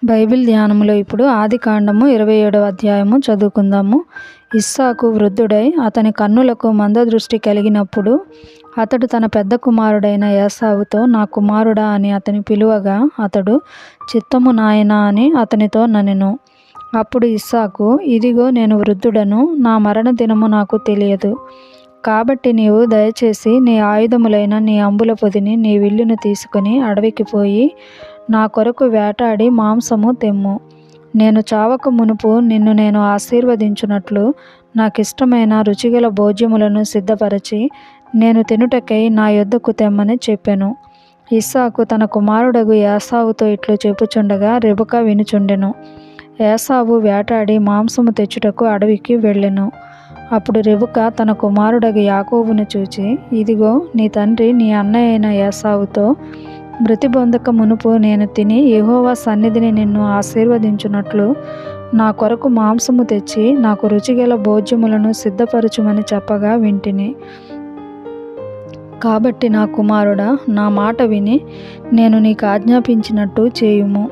Bible ధ్యానములో ఇప్పుడు ఆదికాండము 27వ అధ్యాయము చదువుకుందాము. ఇస్సాకు వృద్ధుడై అతని కన్నులకు మందదృష్టి కలిగినప్పుడు అతడు తన పెద్ద కుమారుడైన ఏశావుతో, నా కుమారుడా అని అతని పిలువగా, అతడు చిత్తము నాయనా అని అతనితో ననెను. అప్పుడు ఇస్సాకు, ఇదిగో నేను వృద్ధుడను, నా మరణ దినము నాకు తెలియదు. కాబట్టి నీవు దయచేసి నీ ఆయుధములైన నీ అంబుల పొదిని, నీ విల్లును తీసుకుని అడవికి పోయి నా కొరకు వేటాడి మాంసము తెమ్ము. నేను చావక మునుపు నిన్ను నేను ఆశీర్వదించున్నట్లు నాకిష్టమైన రుచిగల భోజ్యములను సిద్ధపరచి నేను తినుటకై నా యొద్దకు తెమ్మని చెప్పెను. ఇస్సాకు తన కుమారుడగు ఏశావుతో ఇట్లు చెప్పుచుండగా రెబెకా వినుచుండెను. ఏశావు వేటాడి మాంసము తెచ్చుటకు అడవికి వెళ్ళెను. అప్పుడు రెబెకా తన కుమారుడగు యాకోబును చూచి, ఇదిగో నీ తండ్రి నీ అన్నయ్య అయిన ఏశావుతో మృతి పొందక మునుపు నేను తిని యెహోవా సన్నిధిని నిన్ను ఆశీర్వదించున్నట్లు నా కొరకు మాంసము తెచ్చి నాకు రుచిగల భోజ్యములను సిద్ధపరచుమని చెప్పగా వింటిని. కాబట్టి నా కుమారుడా, నా మాట విని నేను నీకు ఆజ్ఞాపించినట్టు చేయుము.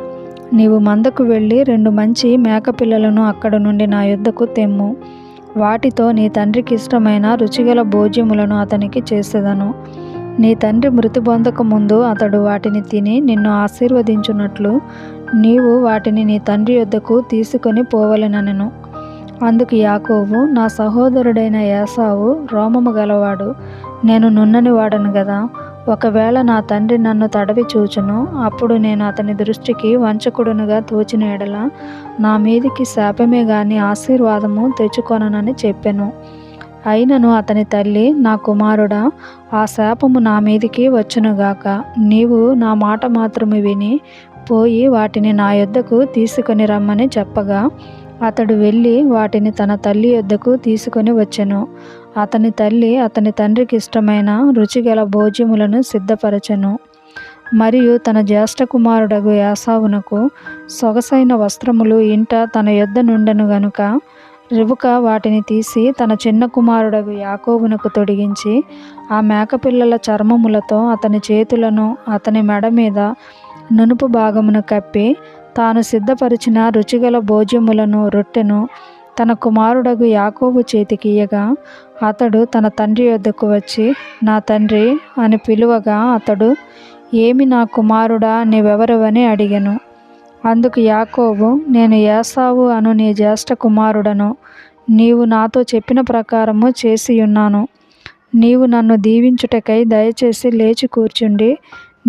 నీవు మందకు వెళ్ళి 2 మంచి మేకపిల్లలను అక్కడ నుండి నా యొద్దకు తెమ్ము. వాటితో నీ తండ్రికి ఇష్టమైన రుచిగల భోజ్యములను అతనికి చేసేదను. నీ తండ్రి మృతి పొందక ముందు అతడు వాటిని తిని నిన్ను ఆశీర్వదించున్నట్లు నీవు వాటిని నీ తండ్రి యొద్దకు తీసుకొని పోవలెననెను. అందుకు యాకోబు, నా సహోదరుడైన ఏశావు రోమము గలవాడు, నేను నున్నని వాడను గదా. ఒకవేళ నా తండ్రి నన్ను తడవి చూచును, అప్పుడు నేను అతని దృష్టికి వంచకుడునుగా తోచిన ఎడల నా మీదికి శాపమే గాని ఆశీర్వాదము తెచ్చుకొననని చెప్పెను. అయినను అతని తల్లి, నా కుమారుడా, ఆ శాపము నా మీదికి వచ్చునుగాక. నీవు నా మాట మాత్రము విని పోయి వాటిని నా యొద్దకు తీసుకొని రమ్మని చెప్పగా అతడు వెళ్ళి వాటిని తన తల్లి యొద్దకు తీసుకొని వచ్చెను. అతని తల్లి అతని తండ్రికి ఇష్టమైన రుచిగల భోజ్యములను సిద్ధపరచెను. మరియు తన జ్యేష్ఠ కుమారుడగు ఏశావునకు సొగసైన వస్త్రములు ఇంట తన యొద్ద నుండెను గనుక రెబెకా వాటిని తీసి తన చిన్న కుమారుడగు యాకోబునకు తొడిగించి ఆ మేకపిల్లల చర్మములతో అతని చేతులను అతని మెడ మీద నునుపు భాగమును కప్పి తాను సిద్ధపరిచిన రుచిగల భోజ్యములను రొట్టెను తన కుమారుడగు యాకోబు చేతికి ఇయ్యగా అతడు తన తండ్రి యొద్దకు వచ్చి, నా తండ్రి అని పిలువగా అతడు, ఏమి నా కుమారుడా, నీవెవరవని అడిగెను. అందుకు యాకోబు, నేను ఏశావు అను నీ జ్యేష్ఠ కుమారుడను. నీవు నాతో చెప్పిన ప్రకారము చేసియున్నాను. నీవు నన్ను దీవించుటకై దయచేసి లేచి కూర్చుండి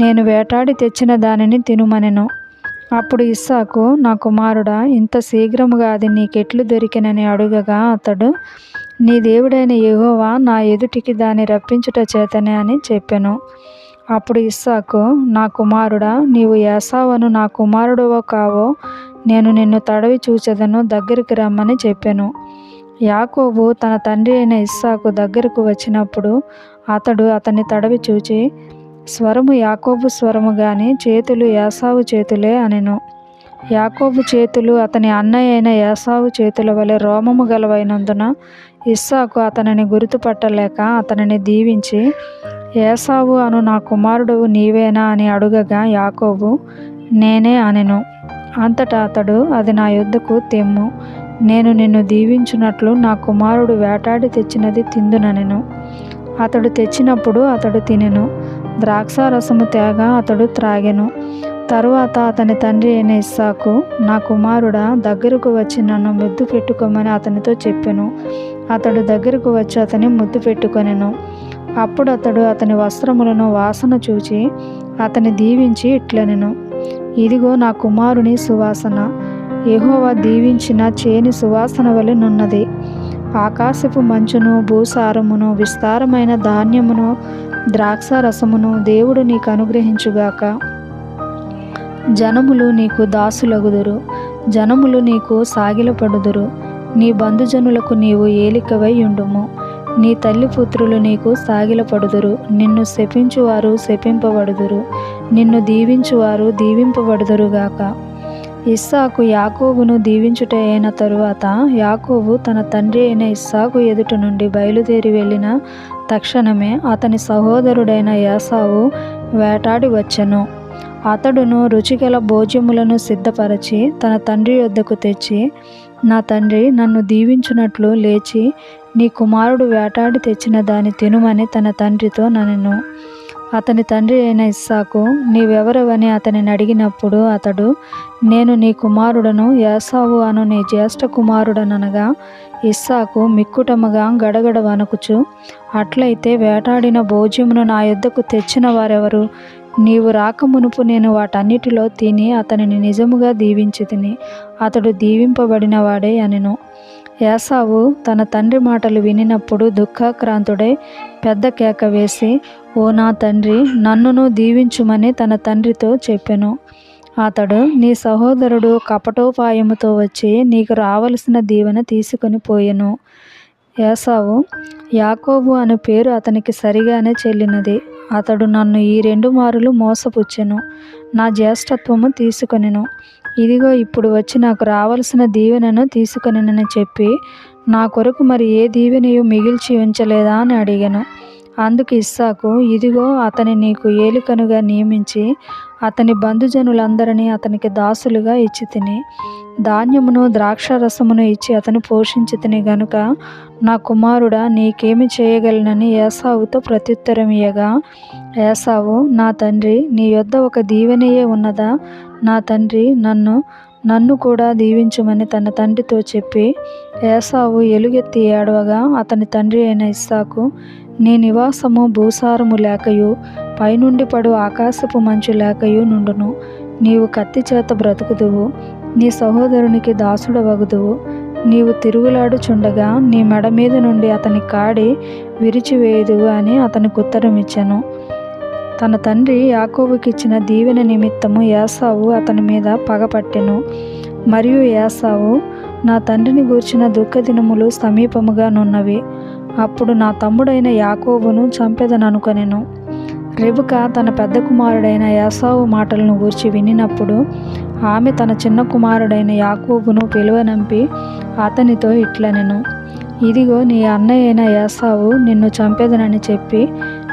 నేను వేటాడి తెచ్చిన దానిని తినుమనెను. అప్పుడు ఇస్సాకు, నా కుమారుడా, ఇంత శీఘ్రముగా అది నీకెట్లు దొరికెనని అడుగగా అతడు, నీ దేవుడైన యెహోవా నా ఎదుటికి దాన్ని రప్పించుట చేతనే అని చెప్పెను. అప్పుడు ఇస్సాకు, నా కుమారుడా, నీవు ఏశావును నా కుమారుడవో కావో నేను నిన్ను తడవి చూచెదను, దగ్గరికి రమ్మని చెప్పెను. యాకోబు తన తండ్రి అయిన ఇస్సాకు దగ్గరకు వచ్చినప్పుడు అతడు అతన్ని తడవి చూచి, స్వరము యాకోబు స్వరము గాని చేతులు ఏశావు చేతులే అనెను. యాకోబు చేతులు అతని అన్నయ్య అయిన ఏశావు చేతుల వలె రోమము గలవైనందున ఇస్సాకు అతనిని గుర్తుపట్టలేక అతనిని దీవించి, ఏశావు అను నా కుమారుడవు నీవేనా అని అడుగగా యాకోబు, నేనే అనెను. అంతటా అతడు, అది నా యొద్దకు తెమ్ము, నేను నిన్ను దీవించున్నట్లు నా కుమారుడు వేటాడి తెచ్చినది తిందుననెను. అతడు తెచ్చినప్పుడు అతడు తినెను. ద్రాక్షారసము తేగా అతడు త్రాగెను. తరువాత అతని తండ్రి అయిన ఇస్సాకు, నా కుమారుడా, దగ్గరకు వచ్చి నన్ను ముద్దు పెట్టుకోమని అతనితో చెప్పెను. అతడు దగ్గరకు వచ్చి అతని ముద్దు పెట్టుకొనెను. అప్పుడు అతడు అతని వస్త్రములను వాసన చూచి అతని దీవించి ఇట్లనెను, ఇదిగో నా కుమారుని సువాసన, యెహోవా దీవించిన చేని సువాసన వలె నున్నది. ఆకాశపు మంచును భూసారమును విస్తారమైన ధాన్యమును ద్రాక్షారసమును దేవుడు నీకు అనుగ్రహించుగాక. జనములు నీకు దాసులగుదురు, జనములు నీకు సాగిలపడుదురు. నీ బంధుజనులకు నీవు ఏలికవై ఉండుము. నీ తల్లి పుత్రులు నీకు సాగిలపడుదురు. నిన్ను శపించువారు శపింపబడుదురు, నిన్ను దీవించువారు దీవింపబడుదురుగాక. ఇస్సాకు యాకోబును దీవించుట అయిన తరువాత యాకోబు తన తండ్రి అయిన ఇస్సాకు ఎదుట నుండి బయలుదేరి వెళ్ళిన తక్షణమే అతని సహోదరుడైన ఏశావు వేటాడి వచ్చెను. అతడును రుచిగల భోజ్యములను సిద్ధపరచి తన తండ్రి యొద్దకు తెచ్చి, నా తండ్రి నన్ను దీవించునట్లు లేచి నీ కుమారుడు వేటాడి తెచ్చిన దాని తినుమని తన తండ్రితో ననెను. అతని తండ్రి అయిన ఇస్సాకు, నీవెవరవని అతనిని అడిగినప్పుడు అతడు, నేను నీ కుమారుడను ఏసావు అను నీ జ్యేష్ఠ కుమారుడనగా, ఇస్సాకు మిక్కుటముగా గడగడ వణకుచు, అట్లయితే వేటాడిన భోజ్యమును నా యొద్దకు తెచ్చిన వారెవరు? నీవు రాకమునుపు నేను వాటన్నిటిలో తిని అతనిని నిజముగా దీవించితిని. అతడు దీవింపబడిన వాడే అనెను. ఏసావు తన తండ్రి మాటలు వినినప్పుడు దుఃఖాక్రాంతుడై పెద్ద కేక వేసి, ఓ నా తండ్రి, నన్నును దీవించుమని తన తండ్రితో చెప్పెను. అతడు, నీ సహోదరుడు కపటోపాయముతో వచ్చి నీకు రావలసిన దీవెన తీసుకొని పోయెను. ఏసావు, యాకోబు అను పేరు అతనికి సరిగానే చెల్లినది. అతడు నన్ను ఈ 2 మారులు మోసపుచ్చెను, నా జ్యేష్ఠత్వము తీసుకొనెను. ఇదిగో ఇప్పుడు వచ్చి నాకు రావలసిన దీవెనను తీసుకొనెనని చెప్పి, నా కొరకు మరి ఏ దీవెనయు మిగిల్చి ఉంచలేదా అని అడిగెను. అందుకు ఇస్సాకు, ఇదిగో అతని నీకు ఏలికనుగా నియమించి అతని బంధుజనులందరినీ అతనికి దాసులుగా ఇచ్చితిని. ధాన్యమును ద్రాక్షారసమును ఇచ్చి అతను పోషించితిని గనుక నా కుమారుడా, నీకేమి చేయగలనని ఏసావుతో ప్రత్యుత్తరమియ్యగా, ఏసావు, నా తండ్రి, నీ యొద్ద ఒక దీవెనయే ఉన్నదా? నా తండ్రి, నన్ను కూడా దీవించుమని తన తండ్రితో చెప్పి, ఏసావు ఎలుగెత్తి ఏడవగా అతని తండ్రి అయిన ఇస్సాకు, నీ నివాసము భూసారము లేకయు పైనుండి పడు ఆకాశపు మంచు లేకయు నుండును. నీవు కత్తి చేత బ్రతుకుదువు, నీ సహోదరునికి దాసుడవగుదువు. నీవు తిరుగులాడుచుండగా నీ మెడ మీద నుండి అతని కాడి విరిచివేయుదువు అని అతనికి ఉత్తరం ఇచ్చెను. తన తండ్రి యాకోబుకిచ్చిన దీవెన నిమిత్తము ఏసావు అతని మీద పగపట్టెను. మరియు ఏసావు, నా తండ్రిని గూర్చిన దుఃఖదినములు సమీపముగా నున్నవి. అప్పుడు నా తమ్ముడైన యాకోబును చంపెదననుకొనెను. రెబెకా తన పెద్ద కుమారుడైన ఏసావు మాటలను గూర్చి వినినప్పుడు ఆమె తన చిన్న కుమారుడైన యాకోబును పిలువనంపి అతనితో ఇట్లనెను, ఇదిగో నీ అన్నయ్య అయిన ఏసావు నిన్ను చంపెదనని చెప్పి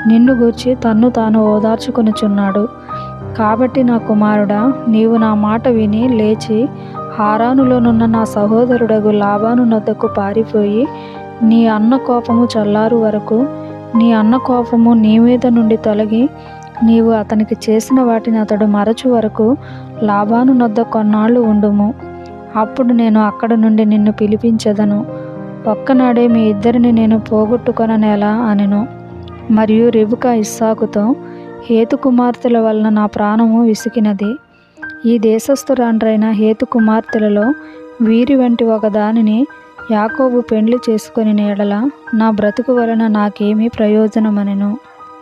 నిన్ను గూర్చి తన్ను తాను ఓదార్చుకొనుచున్నాడు. కాబట్టి నా కుమారుడా, నీవు నా మాట విని లేచి హారానులోనున్న నా సహోదరుడగు లాబాను నొద్దకు పారిపోయి, నీ అన్న కోపము చల్లారు వరకు, నీ అన్న కోపము నీ మీద నుండి తొలగి, నీవు అతనికి చేసిన వాటిని అతడు మరచు వరకు లాబాను నొద్ద కొన్నాళ్ళు ఉండుము. అప్పుడు నేను అక్కడ నుండి నిన్ను పిలిపించెదను. ఒక్కనాడే మీ ఇద్దరిని నేను పోగొట్టుకొననేలా అనెను. మరియు రెబెకా ఇస్సాకుతో, హేతు కుమార్తెల వలన నా ప్రాణము విసికినది. ఈ దేశస్థురాండ్రైన హేతు కుమార్తెలలో వీరి వంటి ఒక దానిని యాకోబు పెండ్లి చేసుకొని ఎడల నా బ్రతుకు వలన నాకేమీ ప్రయోజనమనెను.